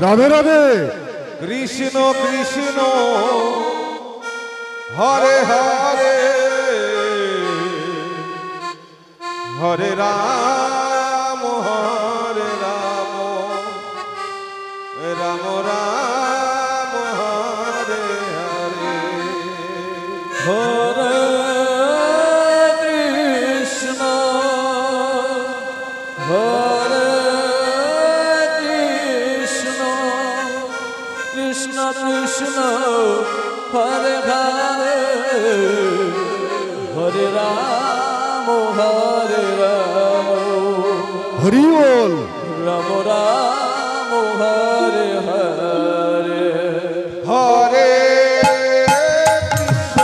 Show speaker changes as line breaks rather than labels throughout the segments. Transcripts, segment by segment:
রাধে রাধে।
কৃষ্ণ কৃষ্ণ হরে হরে হরে রাম হরে রাম রাম রাম হরে হরে
হরে কৃষ্ণ হরে কৃষ্ণ কৃষ্ণ কৃষ্ণ হরে হরে হরে রাম হরে রাম
হরি বল।
রাম রাম হরে হরে
হরে কৃষ্ণ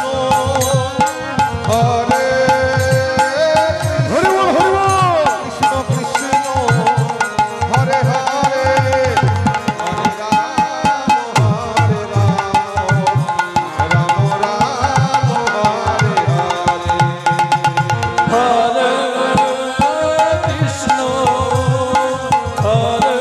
হরে
হরি বল হরি বল।
কৃষ্ণ কৃষ্ণ হরে হরে হরে রাম রাম রাম হরে হরে
হরে কৃষ্ণ হরে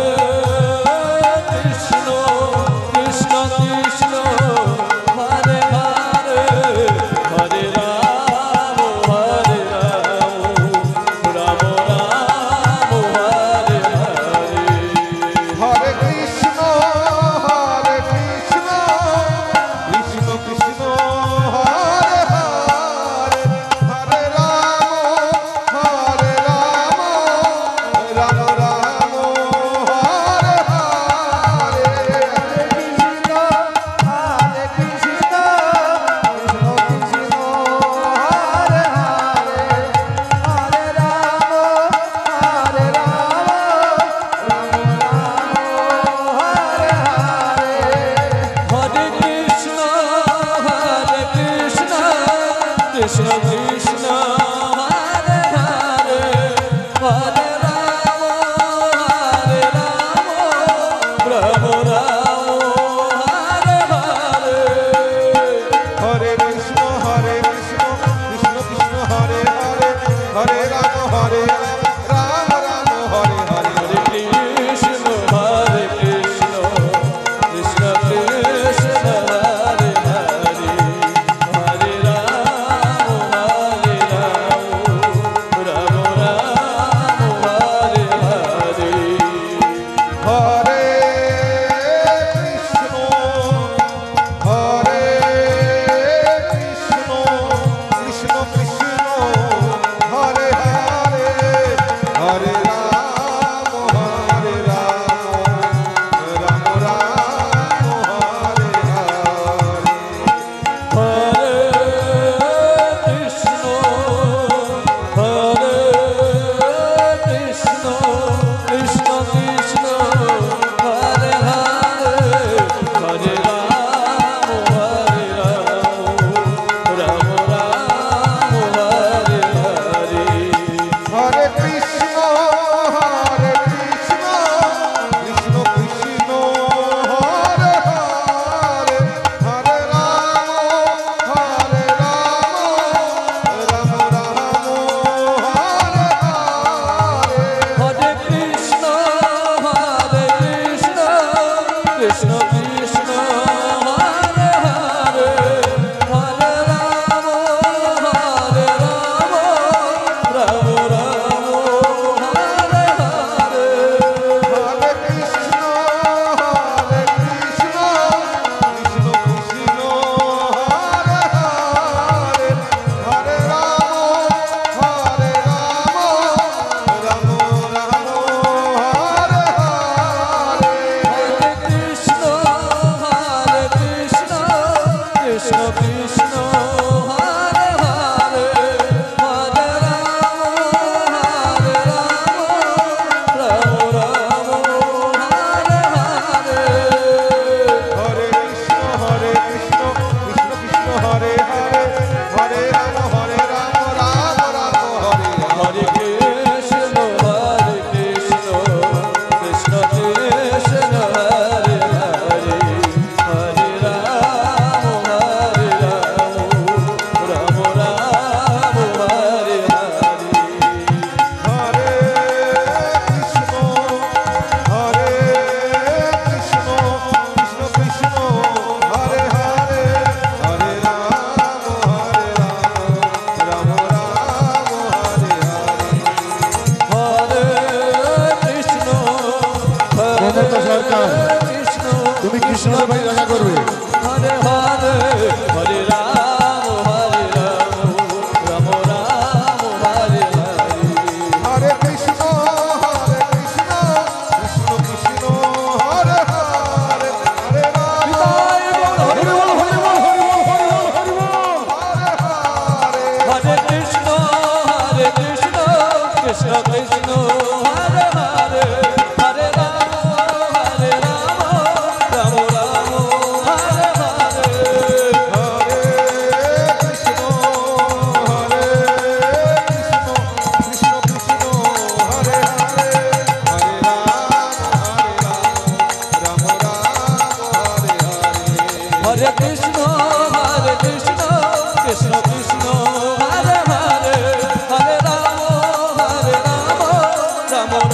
কৃষ্ণ ভাই দেখা করবে
হরে হরে হরে রাম রাম রাম হরে হরে
হরে কৃষ্ণ কৃষ্ণ কৃষ্ণ হরে হরে হরে রাম
হৃদয় বল হরি বল
হরি বল হরি বল হরি বল হরি বল
হরে কৃষ্ণ কৃষ্ণ কৃষ্ণ হরে হরে হরে রাম রাম রাম হরে হরে
হরে কৃষ্ণ কৃষ্ণ কৃষ্ণ হরে হরে হরে রাম হরে হরে
হরে কৃষ্ণ কৃষ্ণ কৃষ্ণ হরে হরে হরে রাম রাম